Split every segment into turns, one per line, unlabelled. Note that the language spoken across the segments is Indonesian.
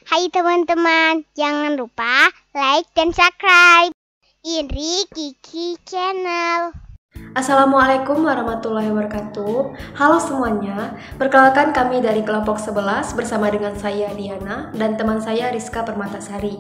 Hai teman-teman, jangan lupa like dan subscribe Indri Kiki Channel.
Assalamualaikum warahmatullahi wabarakatuh. Halo semuanya, perkenalkan kami dari kelompok 11 bersama dengan saya Diana dan teman saya Rizka Permatasari.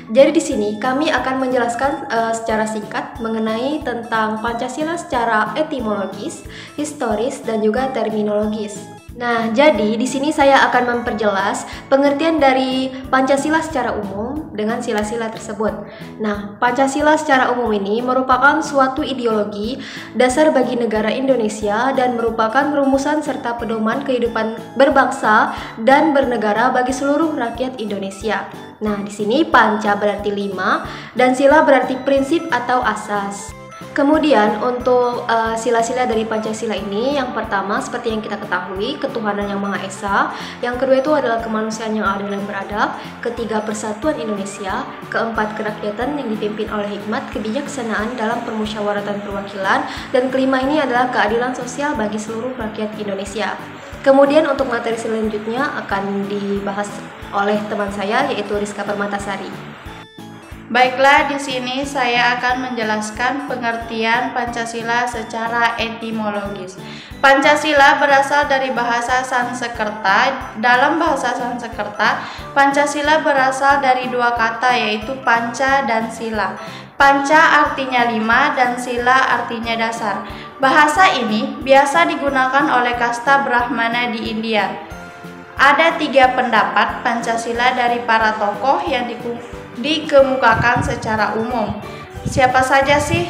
Jadi di sini kami akan menjelaskan secara singkat mengenai tentang Pancasila secara etimologis, historis dan juga terminologis. Nah, jadi di sini saya akan memperjelas pengertian dari Pancasila secara umum dengan sila-sila tersebut. Nah, Pancasila secara umum ini merupakan suatu ideologi dasar bagi negara Indonesia dan merupakan rumusan serta pedoman kehidupan berbangsa dan bernegara bagi seluruh rakyat Indonesia. Nah, di sini panca berarti 5 dan sila berarti prinsip atau asas. Kemudian untuk sila-sila dari Pancasila ini, yang pertama seperti yang kita ketahui, ketuhanan yang Maha Esa. Yang kedua itu adalah kemanusiaan yang adil dan beradab. Ketiga, persatuan Indonesia. Keempat, kerakyatan yang dipimpin oleh hikmat kebijaksanaan dalam permusyawaratan perwakilan. Dan kelima ini adalah keadilan sosial bagi seluruh rakyat Indonesia. Kemudian untuk materi selanjutnya akan dibahas oleh teman saya yaitu Rizka Permatasari.
Baiklah, di sini saya akan menjelaskan pengertian Pancasila secara etimologis. Pancasila berasal dari bahasa Sanskerta. Dalam bahasa Sanskerta, Pancasila berasal dari dua kata yaitu panca dan sila. Panca artinya 5 dan sila artinya dasar. Bahasa ini biasa digunakan oleh kasta Brahmana di India. Ada 3 pendapat Pancasila dari para tokoh yang dikemukakan secara umum. Siapa saja sih?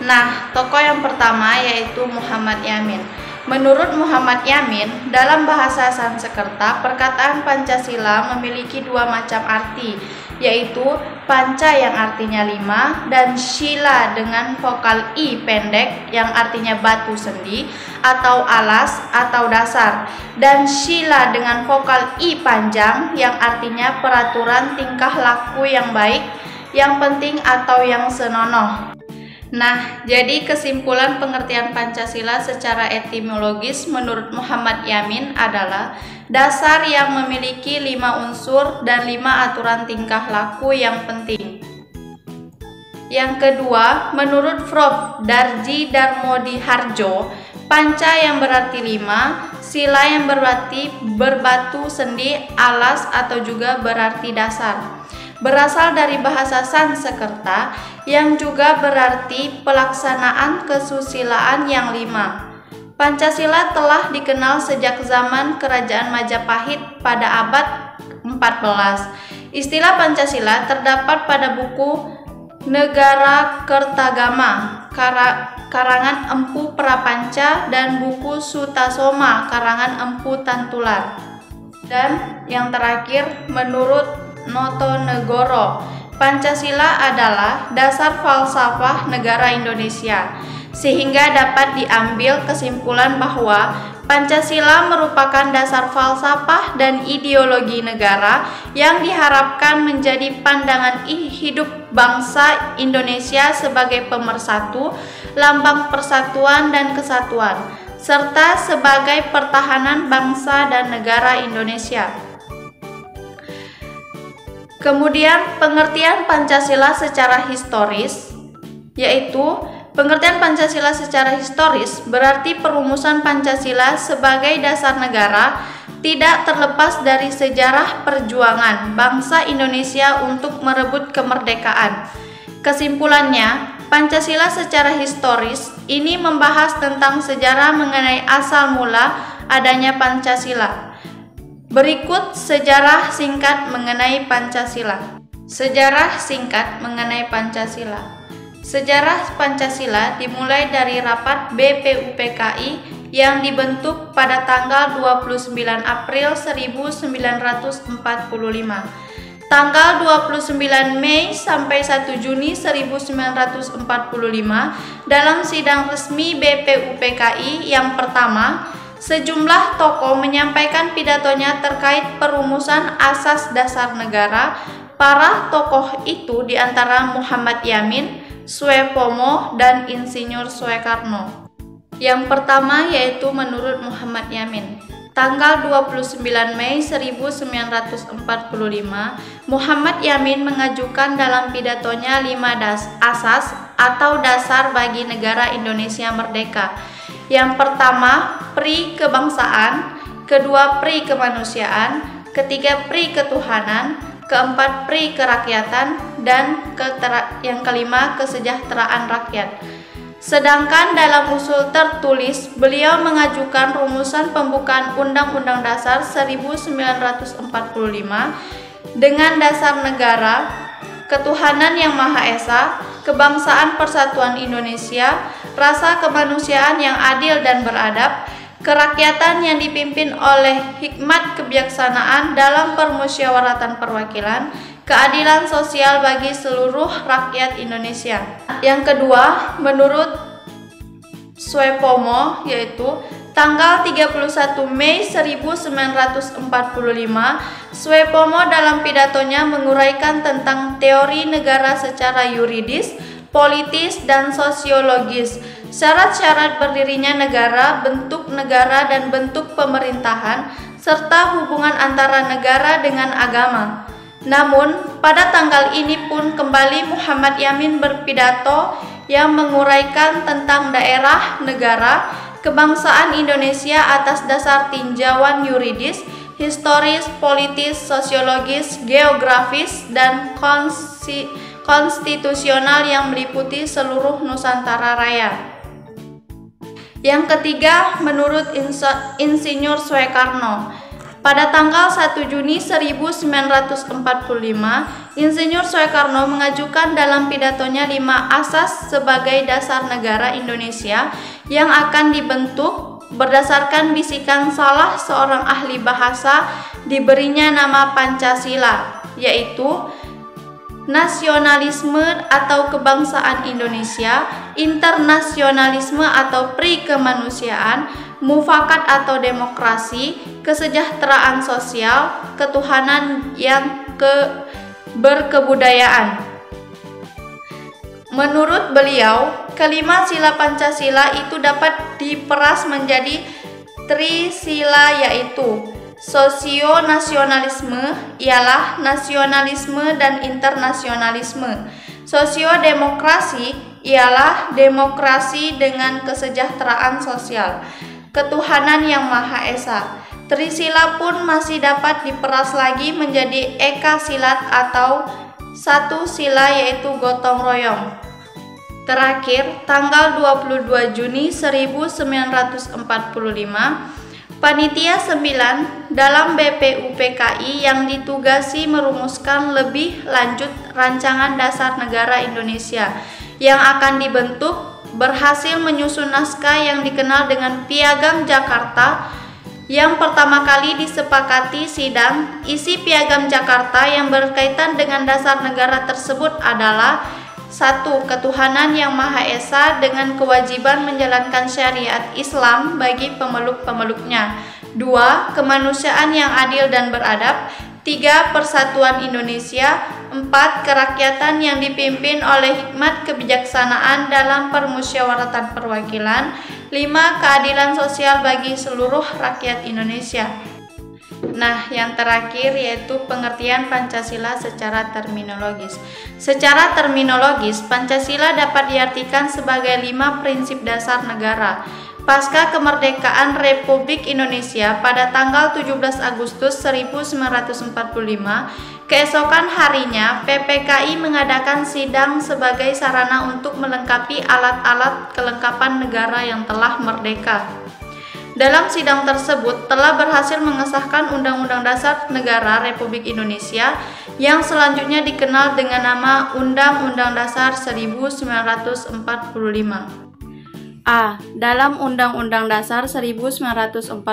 Nah, tokoh yang pertama yaitu Muhammad Yamin. Menurut Muhammad Yamin, dalam bahasa Sanskerta, perkataan Pancasila memiliki 2 macam arti, yaitu panca yang artinya 5 dan shila dengan vokal i pendek yang artinya batu sendi atau alas atau dasar, dan shila dengan vokal i panjang yang artinya peraturan tingkah laku yang baik, yang penting atau yang senonoh. Nah, jadi kesimpulan pengertian Pancasila secara etimologis menurut Muhammad Yamin adalah dasar yang memiliki 5 unsur dan 5 aturan tingkah laku yang penting. Yang kedua, menurut Prof. Darji Darmodiharjo, panca yang berarti 5, sila yang berarti berbatu sendi, alas atau juga berarti dasar. Berasal dari bahasa Sanskerta yang juga berarti pelaksanaan kesusilaan yang 5. Pancasila telah dikenal sejak zaman Kerajaan Majapahit pada abad 14. Istilah Pancasila terdapat pada buku Negara Kertagama karangan Empu Prapanca dan buku Sutasoma karangan Empu Tantular. Dan yang terakhir, menurut Notonegoro, Pancasila adalah dasar falsafah negara Indonesia, sehingga dapat diambil kesimpulan bahwa Pancasila merupakan dasar falsafah dan ideologi negara yang diharapkan menjadi pandangan hidup bangsa Indonesia sebagai pemersatu, lambang persatuan dan kesatuan, serta sebagai pertahanan bangsa dan negara Indonesia. Kemudian pengertian Pancasila secara historis, yaitu pengertian Pancasila secara historis berarti perumusan Pancasila sebagai dasar negara tidak terlepas dari sejarah perjuangan bangsa Indonesia untuk merebut kemerdekaan. Kesimpulannya, Pancasila secara historis ini membahas tentang sejarah mengenai asal mula adanya Pancasila. Berikut sejarah singkat mengenai Pancasila. Sejarah singkat mengenai Pancasila. Sejarah Pancasila dimulai dari rapat BPUPKI yang dibentuk pada tanggal 29 April 1945. Tanggal 29 Mei sampai 1 Juni 1945 dalam sidang resmi BPUPKI yang pertama, sejumlah tokoh menyampaikan pidatonya terkait perumusan asas dasar negara. Para tokoh itu diantara Muhammad Yamin, Suepomo, dan Insinyur Soekarno. Yang pertama yaitu menurut Muhammad Yamin. tanggal 29 Mei 1945, Muhammad Yamin mengajukan dalam pidatonya 5 asas atau dasar bagi negara Indonesia merdeka. Yang pertama, pri kebangsaan, kedua pri kemanusiaan, ketiga pri ketuhanan, keempat pri kerakyatan, dan yang kelima kesejahteraan rakyat. Sedangkan dalam usul tertulis, beliau mengajukan rumusan pembukaan Undang-Undang Dasar 1945 dengan dasar negara, ketuhanan yang Maha Esa, kebangsaan persatuan Indonesia, rasa kemanusiaan yang adil dan beradab, kerakyatan yang dipimpin oleh hikmat kebijaksanaan dalam permusyawaratan perwakilan, keadilan sosial bagi seluruh rakyat Indonesia. Yang kedua, menurut Swepomo, yaitu tanggal 31 Mei 1945, Swepomo dalam pidatonya menguraikan tentang teori negara secara yuridis, politis, dan sosiologis, syarat-syarat berdirinya negara, bentuk negara dan bentuk pemerintahan, serta hubungan antara negara dengan agama. Namun, pada tanggal ini pun kembali Muhammad Yamin berpidato yang menguraikan tentang daerah, negara, kebangsaan Indonesia atas dasar tinjauan yuridis, historis, politis, sosiologis, geografis, dan konstitusional yang meliputi seluruh Nusantara Raya. Yang ketiga, menurut Insinyur Soekarno, pada tanggal 1 Juni 1945, Insinyur Soekarno mengajukan dalam pidatonya 5 asas sebagai dasar negara Indonesia yang akan dibentuk berdasarkan bisikan salah seorang ahli bahasa diberinya nama Pancasila, yaitu nasionalisme atau kebangsaan Indonesia, internasionalisme atau pri kemanusiaan, mufakat atau demokrasi, kesejahteraan sosial, ketuhanan yang berkebudayaan. Menurut beliau, kelima sila Pancasila itu dapat diperas menjadi trisila, yaitu sosio-nasionalisme ialah nasionalisme dan internasionalisme, sosio-demokrasi ialah demokrasi dengan kesejahteraan sosial, ketuhanan yang Maha Esa. Trisila pun masih dapat diperas lagi menjadi eka silat atau satu sila, yaitu gotong royong. Terakhir, tanggal 22 Juni 1945, Panitia 9 dalam BPUPKI yang ditugasi merumuskan lebih lanjut rancangan dasar negara Indonesia yang akan dibentuk berhasil menyusun naskah yang dikenal dengan Piagam Jakarta yang pertama kali disepakati sidang. Isi Piagam Jakarta yang berkaitan dengan dasar negara tersebut adalah: 1. Ketuhanan yang Maha Esa dengan kewajiban menjalankan syariat Islam bagi pemeluk-pemeluknya. 2. Kemanusiaan yang adil dan beradab. 3. Persatuan Indonesia. 4. Kerakyatan yang dipimpin oleh hikmat kebijaksanaan dalam permusyawaratan perwakilan. 5. Keadilan sosial bagi seluruh rakyat Indonesia. Nah, yang terakhir yaitu pengertian Pancasila secara terminologis. Secara terminologis, Pancasila dapat diartikan sebagai 5 prinsip dasar negara. Pasca kemerdekaan Republik Indonesia pada tanggal 17 Agustus 1945, keesokan harinya PPKI mengadakan sidang sebagai sarana untuk melengkapi alat-alat kelengkapan negara yang telah merdeka. Dalam sidang tersebut telah berhasil mengesahkan Undang-Undang Dasar Negara Republik Indonesia yang selanjutnya dikenal dengan nama Undang-Undang Dasar 1945. A. Dalam Undang-Undang Dasar 1945,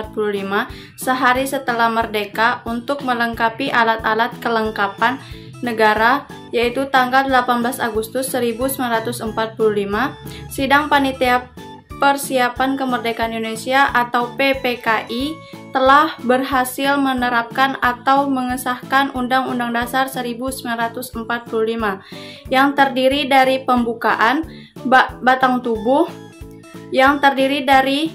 sehari setelah merdeka, untuk melengkapi alat-alat kelengkapan negara, yaitu tanggal 18 Agustus 1945, sidang Panitia Persiapan Kemerdekaan Indonesia atau PPKI telah berhasil menerapkan atau mengesahkan Undang-Undang Dasar 1945 yang terdiri dari pembukaan, batang tubuh yang terdiri dari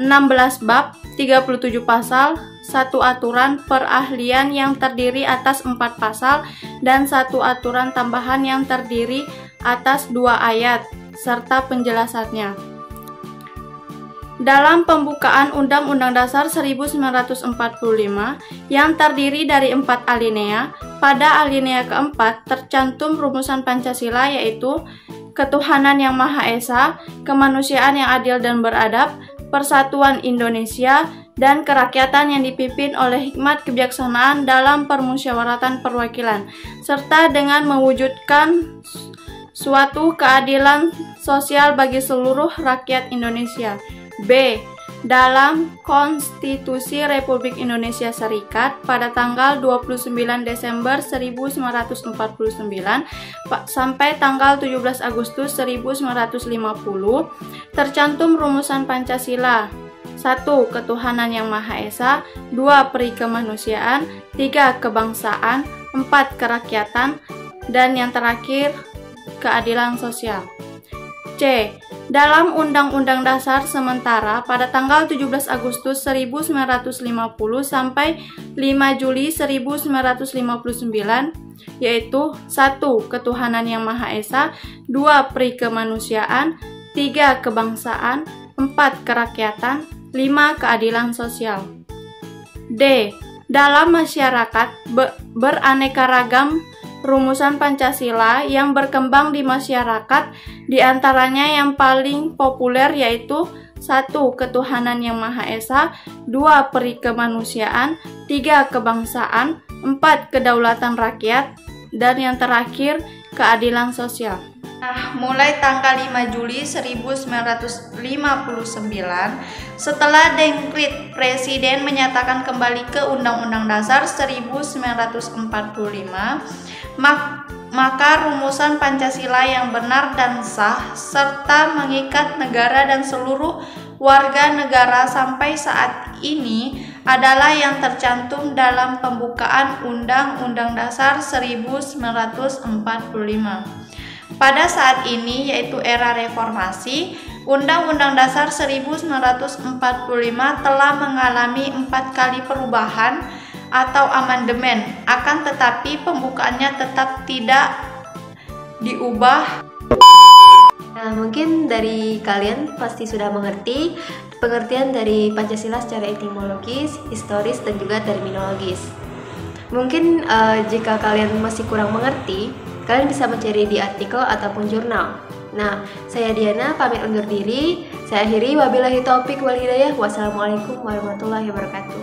16 bab, 37 pasal, 1 aturan perahlian yang terdiri atas 4 pasal, dan 1 aturan tambahan yang terdiri atas 2 ayat, serta penjelasannya. Dalam pembukaan Undang-Undang Dasar 1945 yang terdiri dari 4 alinea, pada alinea keempat tercantum rumusan Pancasila, yaitu ketuhanan yang Maha Esa, kemanusiaan yang adil dan beradab, persatuan Indonesia, dan kerakyatan yang dipimpin oleh hikmat kebijaksanaan dalam permusyawaratan perwakilan, serta dengan mewujudkan suatu keadilan sosial bagi seluruh rakyat Indonesia. B. Dalam Konstitusi Republik Indonesia Serikat pada tanggal 29 Desember 1949 sampai tanggal 17 Agustus 1950 tercantum rumusan Pancasila. 1. Ketuhanan yang Maha Esa, 2. Peri kemanusiaan, 3. Kebangsaan, 4. Kerakyatan, dan yang terakhir keadilan sosial. C. Dalam Undang-Undang Dasar sementara pada tanggal 17 Agustus 1950 sampai 5 Juli 1959, yaitu 1. Ketuhanan yang Maha Esa, 2. Peri kemanusiaan, 3. Kebangsaan, 4. Kerakyatan, 5. Keadilan sosial. D. Dalam masyarakat beraneka ragam rumusan Pancasila yang berkembang di masyarakat, diantaranya yang paling populer yaitu 1. Ketuhanan yang Maha Esa, 2. Peri kemanusiaan, 3. Kebangsaan, 4. Kedaulatan rakyat, dan yang terakhir keadilan sosial. Nah, mulai tanggal 5 Juli 1959, setelah dekret Presiden menyatakan kembali ke Undang-Undang Dasar 1945, maka rumusan Pancasila yang benar dan sah serta mengikat negara dan seluruh warga negara sampai saat ini adalah yang tercantum dalam pembukaan Undang-Undang Dasar 1945. Pada saat ini, yaitu era reformasi, Undang-Undang Dasar 1945 telah mengalami 4 kali perubahan atau amandemen, akan tetapi pembukaannya tetap tidak diubah.
Nah, mungkin dari kalian pasti sudah mengerti pengertian dari Pancasila secara etimologis, historis, dan juga terminologis. Mungkin jika kalian masih kurang mengerti, kalian bisa mencari di artikel ataupun jurnal. Nah, saya Diana pamit undur diri. Saya akhiri, wabillahi taufik wal hidayah. Wassalamualaikum warahmatullahi wabarakatuh.